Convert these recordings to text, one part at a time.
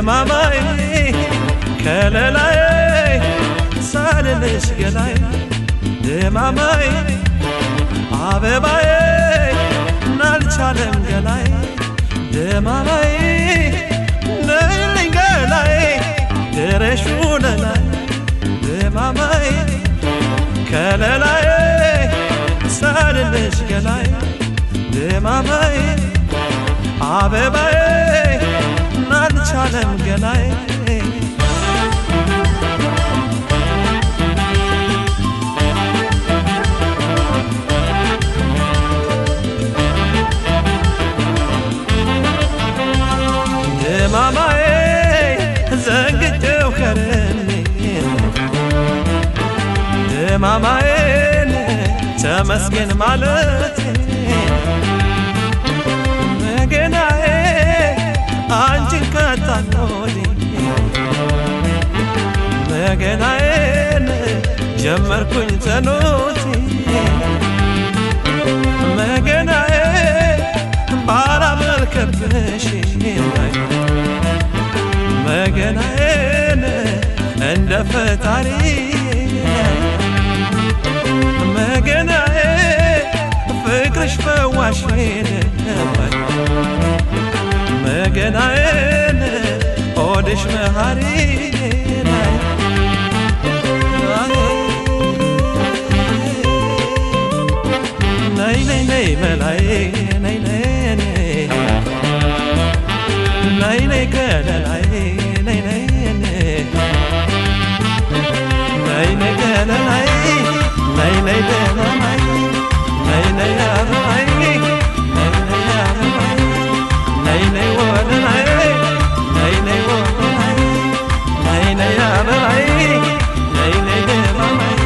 ደማማይ ከለላይ ሳልልሽ ገላይ ደማማይ አበባይ ናልቻለም ገላይ ደማማይ ነይልኝ ገላይ ደረሹ ለላይ ደማማይ ከለላይ ሳልልሽ ገላይ ደማማይ አበባይ ናልቻለም ገላይ ደማማይ ዘንግቼው ከረኔ ደማማይ ተመስገን ማለት መገናዬ አንቺን ካጣኖኝ መገናዬን ጀመርኩኝ ተኖቴ መገናዬ ባላመልከብሽ መገናዬን እንደ ፈጣሪ መገናዬ ፍቅርሽ ፈዋሽ ነበር መገናዬን ሆድሽ መሃሪ ነይ ነይ ነይ መላይ ነይ ነይ ነይ ነይ ከለላይ ነይ ነይ ነይ ነይ ከለላይ ነይ ነይ ደማማይ ነይ ነይ አበባይ ነይ ነይ አበባይ ነይ ነይ ወለላይ ነይ ነይ ወለላይ ነይ ነይ አበባይ ነይ ነይ ደማማይ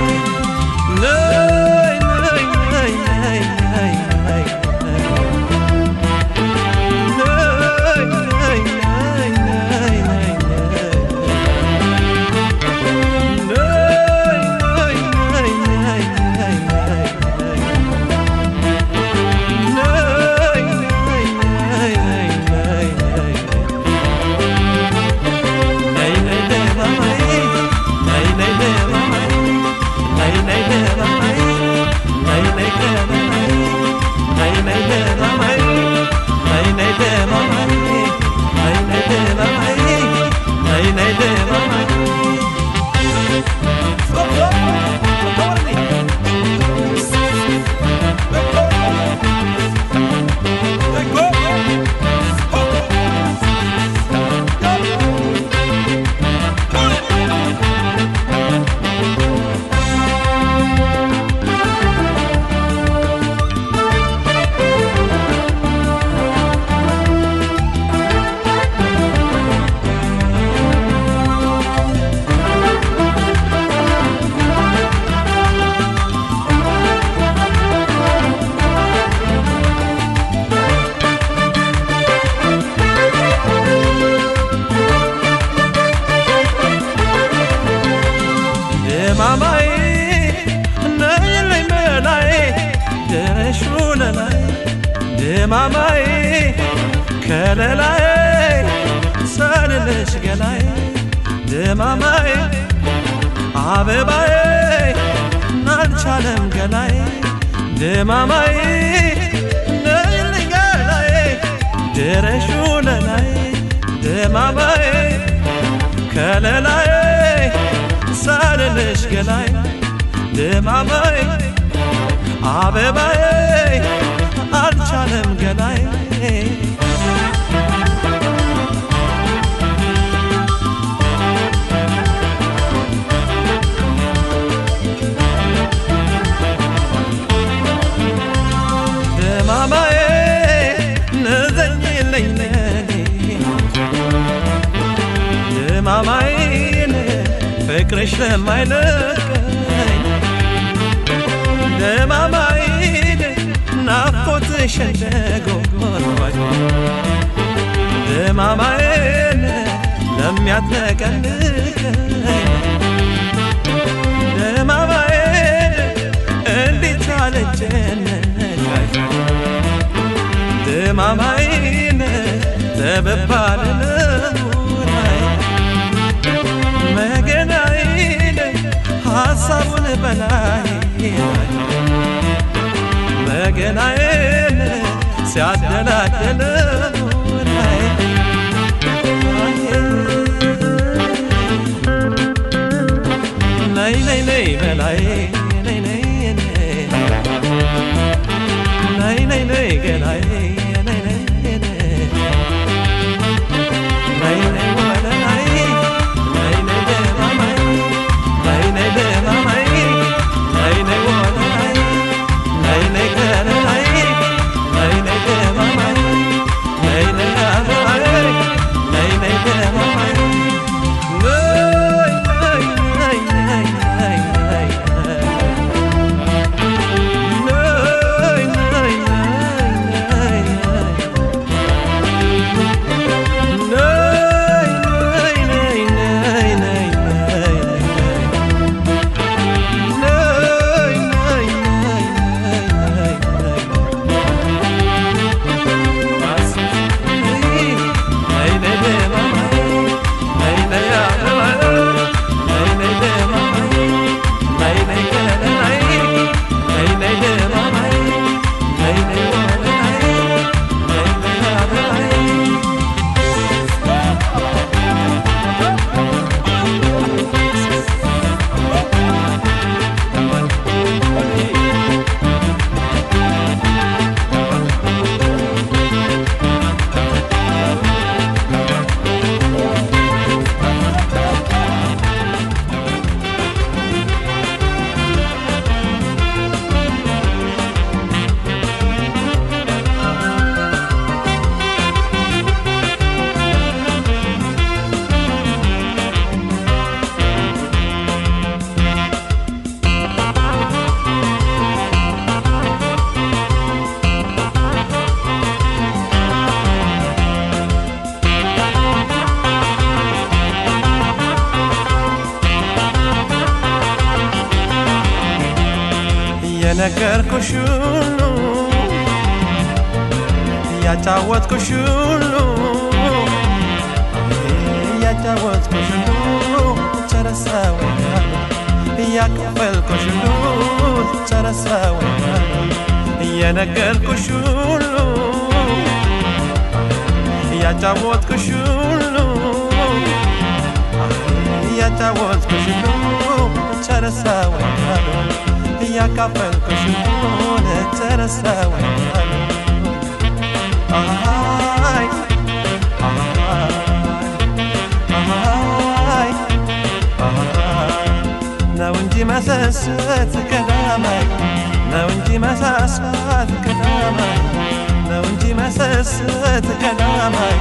ነይ ነይ ነይ ነይ ነይ ደማማይ ነይልኝ መላይ ደረሹ ለላይ ደማማይ ከለላይ ሳልልሽ ገላይ ደማማይ አበባይ ናልቻለም ገላይ ደማማይ ነይልኝ ገላይ ደረሹ ለላይ ደማማይ ከለላይ ሳልልሽ ገላይ ደማማይ አበባይ አልቻለም ገላይ ደማማይ ነዘኝልኝ ደማማይ ፍቅርሽ ለማይለቀኝ ደማማይ ናፍቆትሽ እንደጎርባኝ ደማማይ ለሚያጥለቀልቀኝ ደማማይ እንዴት አለጨነቃኝ ደማማይ ተበባለለውራይ በላይ መገናዬን ሲያደላደለው ነይ ነይ ነይ በላይ ነይ ነይ ነይ ነይ ነይ ገላይ ነይ ነይ ነይ ነይ ወለላይ ነይ ነይ ደማማይ ነይ ነይ ደማማይ ነይ ነይ ወለላይ ነይ ነይ ገላይ ነይ ነይ ደማማይ ነይ ነይ አበባይ ነይ ነይ ደማማይ የነገርኩሽ ሁሉ ያጫወትኩሽ ሁሉ ያጫወትኩሽ ሁሉ ጨረሰው ያከፈልኩሽ ሁሉ ጨረሰው የነገርኩሽ ሁሉ ያጫወትኩሽ ሁሉ ያጫወትኩሽ ሁሉ ጨረሰው ያካፈልኩሽ ሆነ ተረሳው አይ ነው እንጂ መሳሳት ቀዳማይ ነው እንጂ መሳሳት ቀዳማይ ነው እንጂ መሳሳት ቀዳማይ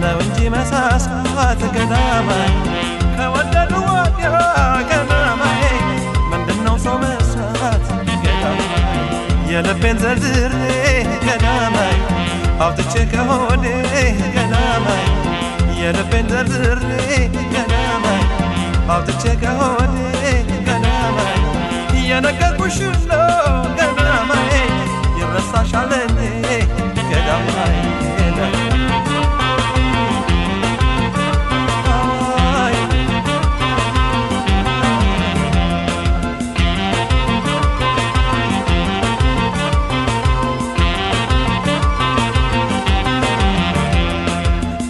ነው እንጂ መሳሳት ቀዳማይ ከወደዱ ወዲያ ቀዳማይ ምንድነው ሰው መሳት ቀዳማይ የልቤን ዘርዝሬ ቀዳማይ አውጥቼ ከሆዴ ቀዳማይ የልቤን ዘርዝሬ ቀዳማይ አውጥቼ ከሆዴ ቀዳማይ የነገርኩሽ ነው ቀዳማይ ይረሳሻል እንዴ ቀዳማይ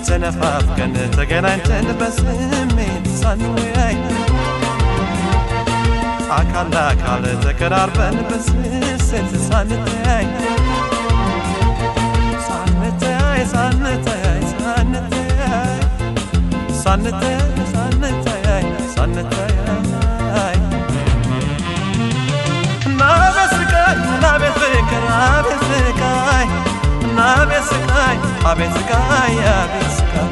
ተነፋፍቀን ተገናኝተን በስሜት ሳንወያይ አካል ለአካል ተቀራርበን በስስት ሳንተያይ ሳንተያይ ሳንተያይ ሳንተያይ ሳንተያይ ሳንተያይ ሳንተያይ ናቤት ስቃይ ናቤት ፍቅር አቤት ስቃይ ናቤት ስቃይ አቤት ስቃይ አቤት ስቃይ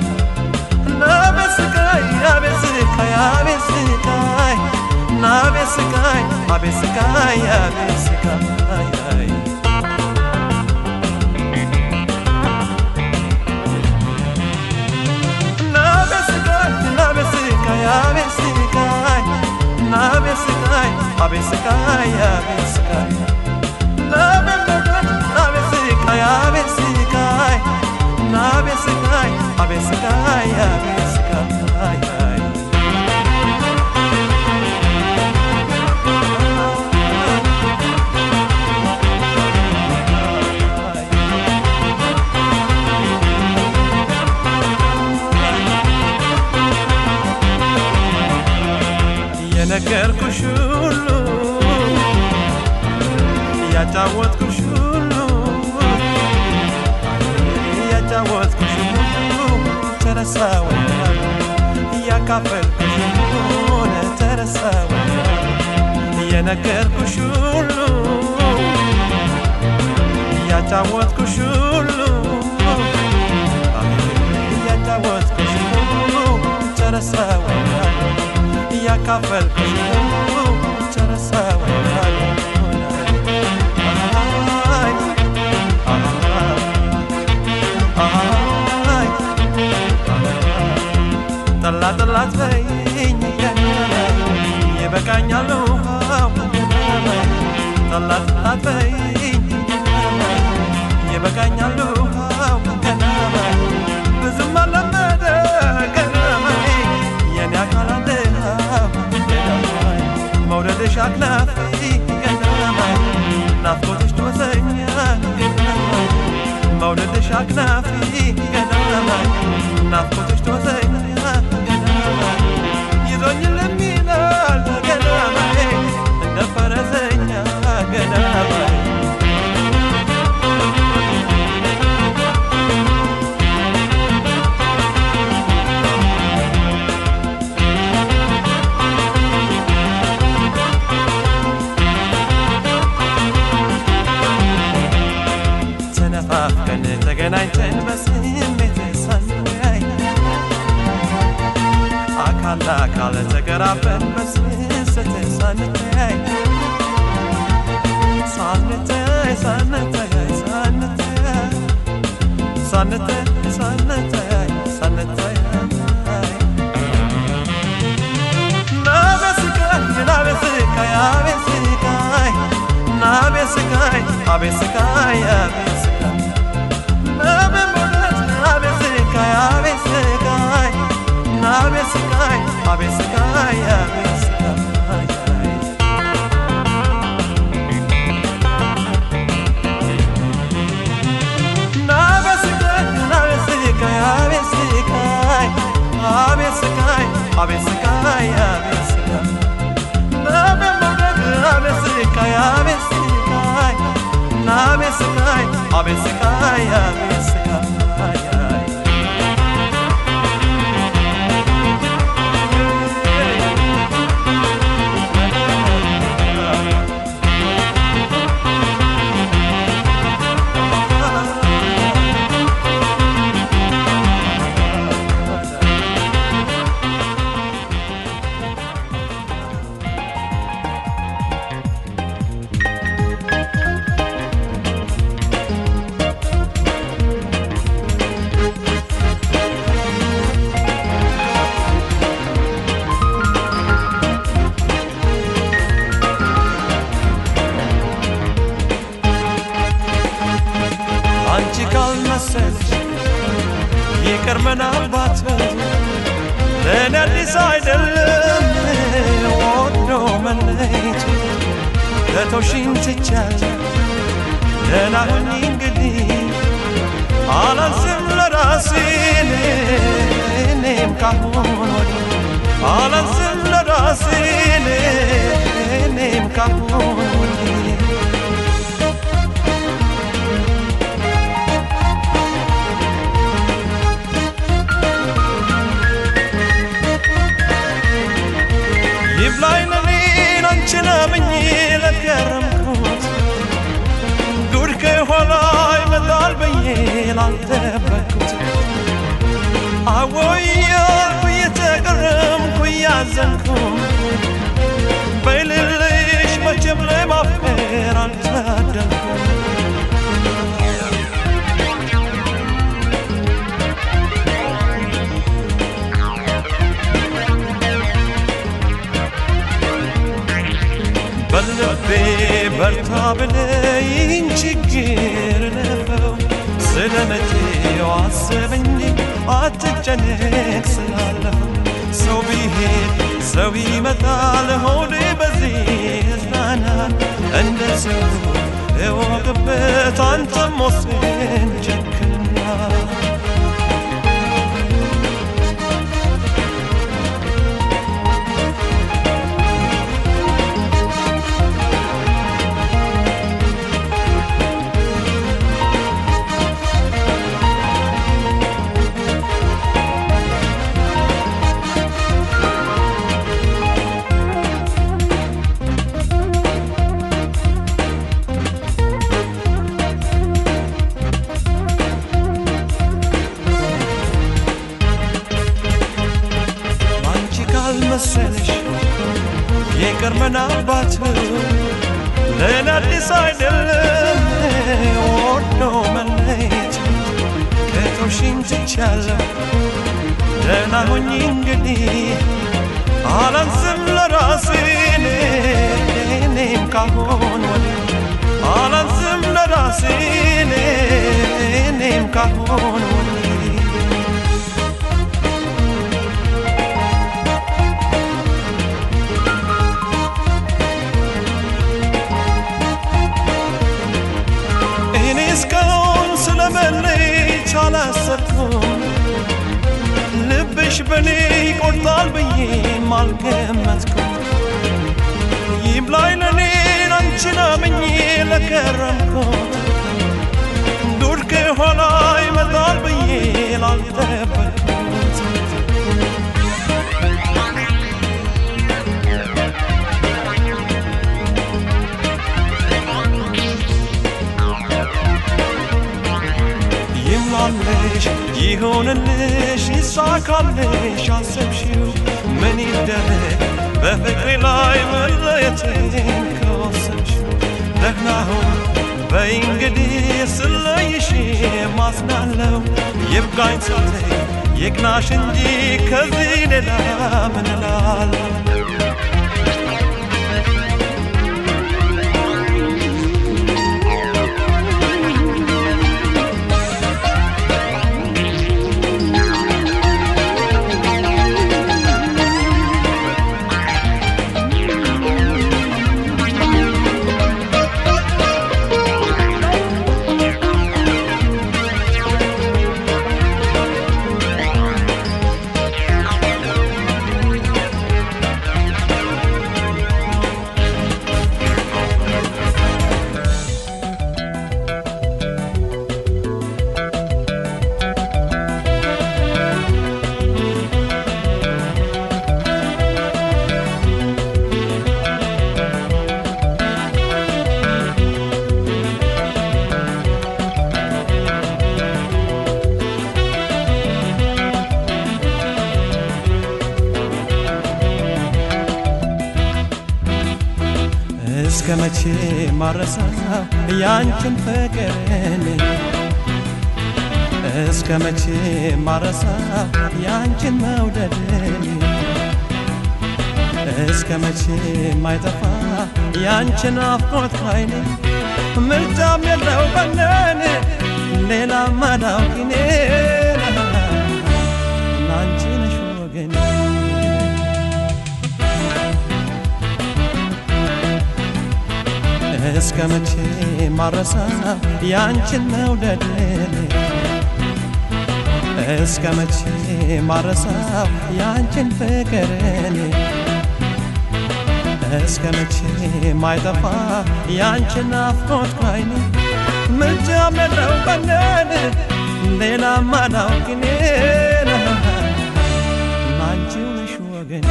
ናቤት ስቃይ አቤት ስቃይ አቤት ስቃይ ናቤት ስቃይ አቤት ስቃይ አቤት ስቃይ ናቤት ስቃይ ናቤት ስቃይ አቤት ስቃይ ናቤት ስቃይ አቤት ስቃይ አቤት ስቃይ ናቤት ስቃይ አቤት ስቃይ ናቤት ስቃይ አቤት ስቃይ አቤት ስቃይ ሁሉ ያጫወትኩሽ ሁሉ ተረሳ ወይ ያካፈልኩሽ ሁሉ ተረሳ ወይ የነገርኩሽ ሁሉ ያጫወትኩሽ ሁሉ ያጫወትኩሽ ሁሉ ተረሳ ወይ ያካፈልኩሽ ሁሉ ተረሳ ወይ ጠላት በይኝ ይበቃኛል ጠላት በይኝ ይበቃኛል ብዙም አለመደ ገናማይ የኔ አካል አንድ ገናማይ መውደድሽ አክናፊ ገናማይ ናፍቆትሽ ትወሰኛ ገናማይ መውደድሽ አክናፊ ገናማይ ናፍቆትሽ ትወሰኛ ገናማይ ይዞኝ ለሚላል ገናማይ እንደ ፈረሰኛ ገናማይ ተነፋፍቀን ተገናኝተን በስሜት ሳንለያይ አካል ለአካል ተቀራርበን በስስት ሳንተያይ ሳንተያይ ሳንተያይ ሳንተያይ ሳንተያይ ሳንተያይ ናቤስቃይ አቤስቃይ ናቤስቃይ አቤስቃይ አቤስቃይ ናቤሞለት አቤስቃይ አቤስቃይ ናቤስቃይ አቤስቃይ አቤስቃይ ናቤስቃይ ናቤስቃይ አቤስቃይ አቤስቃይ አቤስቃይ አቤስቃይ ናቤሞለት አቤስቃይ አቤስቃይ ናቤስቃይ አቤስቃይ አቤስቃይ አንቺ ካልመሰልሽ ይቅር ምናልባት ለእኔ አዲስ አይደለም ወዶ መለየት ለተውሽኝ ትቻለሁ ደህና ሁኚ እንግዲህ አላንስም ለራሴ እኔም ካሁን ወዲህ አላንስም ለራሴ እኔም ካሁን ወዲህ ይብላኝ ለኔን አንቺን አምኜ ለገረምኩት ጉድ ከኋላ ይመጣል ብዬ ላልጠበቅኩት አወያልኩ እየተገረምኩ እያዘንኩ በይልልሽ መቼም ለማፍቀር አልታደልኩም በልቤ በርታ ብለኝ ችግር ለፈው ስለመቼው አስብ እንጂ አትጨነቅ ስላለፈው ሰው ቢሄድ ሰው ይመጣል ሆዴ በዚህ እዝናናል እንደ ሰው እወቅበት አንተም ወስን ጨክንና ሳይደለም ወዶ መለየት ከቶሽን ትቻለሁ ደህና ሆኜ እንግዲህ አላንስም ለራሴ እኔም ካሁን ወዲህ አላንስም ለራሴ እኔም ካሁን ወዲህ እስካሁን ስለመለየት አላሰብኩም ልብሽ በኔ ይቆርጣል ብዬም አልገመትኩም ይብላኝ ለኔ አንቺን አምኜ ለከረምኩት ዱር ከኋላ ይመጣል ብዬ ላልጠበቅኩት ይምላለሽ ይሆንልሽ ይሳካልሽ አሰብሽው ምን ይደረግ በፍቅሬ ላይ መለየቴን ከወሰንሽው ደህና ሁን በይ እንግዲህ ስለይሽ ማዝናለሁ ይብቃኝ ሳትይ ይቅናሽ እንጂ ከዚህ ሌላ ምን እላለሁ እስከ መቼ ማረሳው ያንቺን ፍቅርን እስከ መቼ ማረሳው ያንቺን መውደድን እስከ መቼ ማይጠፋ ያንቺን አፍቆት ካይኔ ምርጫም የለው በነን ሌላ ማዳውቂኔ አንቺ ነሽ ወገኔ እስከ መቼ ማረሳው ያንቺን መውደድን እስከ መቼ ማረሳው ያንቺን ፍቅርን እስከ መቼ ማይጠፋ ያንቺን ናፍቆት ካይኔ ምርጫም የለው በነን ሌላ ማዳውቂኔ አንቺው ነሽ ወገኔ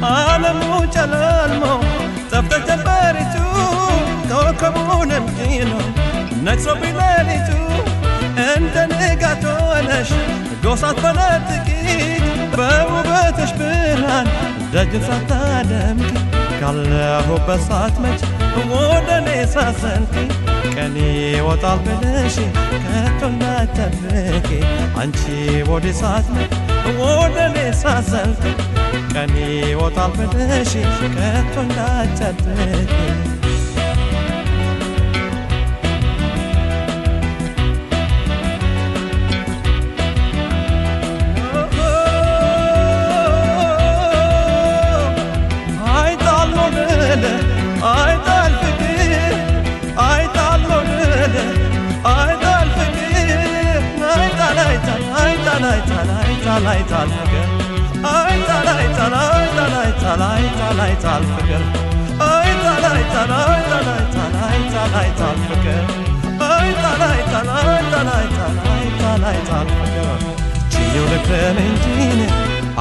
ዓለሙ ጨለልሞ ጠፍተሽ ጀንበሪቱ ኮከቡንም ጭኖ ነግሶብኝ ሌሊቱ እንደ ንጋት ሆነሽ ጎሳት ፈነጥቂ በውበትሽ ብርሃን ደጅን ሳታደምቂ ካለሁበት ሳትመጪ ወደ እኔ ሳትዘልቂ ቀኔ ይወጣል ብለሽ ከቶ እንዳትጠብቂ አንቺ ወዲህ ሳትመጪ ወደ እኔ ሳትዘልቂ ቀኔ ይወጣል ብለሽ ከቶ እንዳትጠብቂ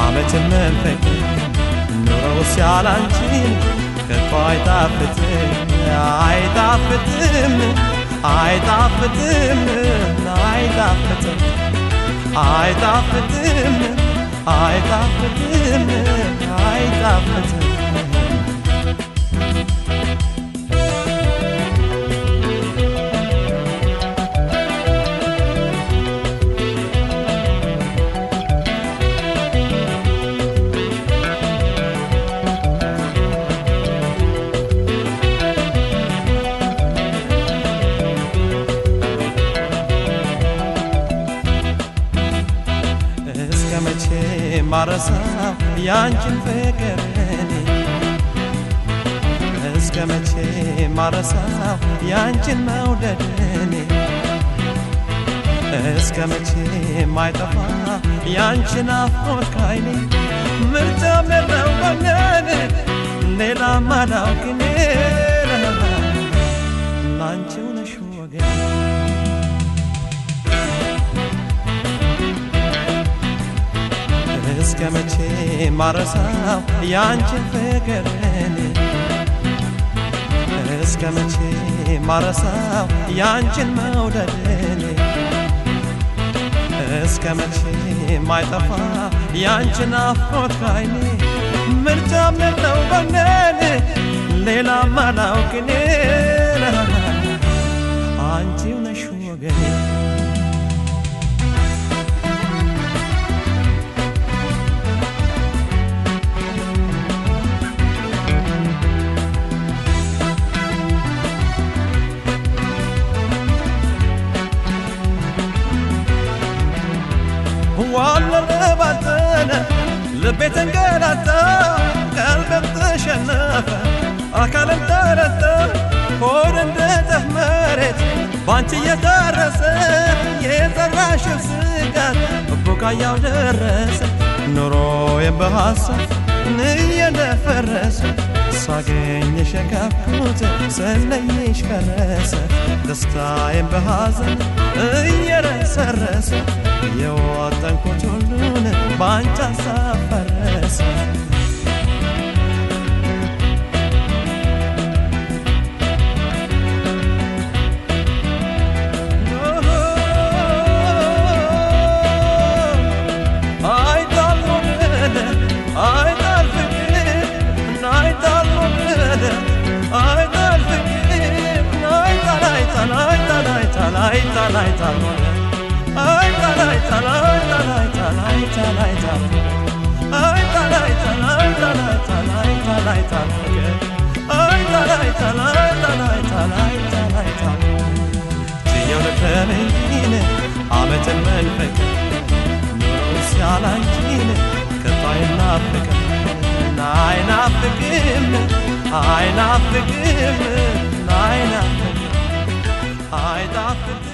ዓመትን መንፈቅ ኑሮው ሲያላንቺን ከቶ አይጣፍጥም አይጣፍጥም አይጣፍጥም አይጣፍጥም አይጣፍጥም አይጣፍጥም አይጣፍጥም እስከመቼ ማረሳው ያንቺን ፍቅር እኔ እስከመቼ ማረሳው ያንቺን መውደድ እኔ እስከመቼ ማይጠፋ ያንቺን ናፍቆት ከዓይኔ ምርጫም የለው ጎኔን ሌላ ማላውቅ እኔ ላንቺው ነሽ ወገኔ እስከመቼ ማረሳው ያንቺን ፍቅር እኔ እስከመቼ ማረሳው ያንቺን መውደድ እኔ እስከመቼ ማይጠፋ ያንቺን ናፍቆት ከዓይኔ ምርጫም የለው ጎኔን ሌላ ማላውቅ እኔ አንቺው ነሽ ወገኔ والله بعدنا لبيت انقلعت قلبك تشنف اكل انترت فور اندته مرت بانتي يدرس يزرعش سقات بوكاياو درس نورو بحسب نية نفرس ሳገኝሽ ከፍኩት ስለይሽ ፈረሰ ደስታዬን በሐዘን እየረሰረሰ የወጠንኩት ሁሉን ባንቺ አሳፈረሰ I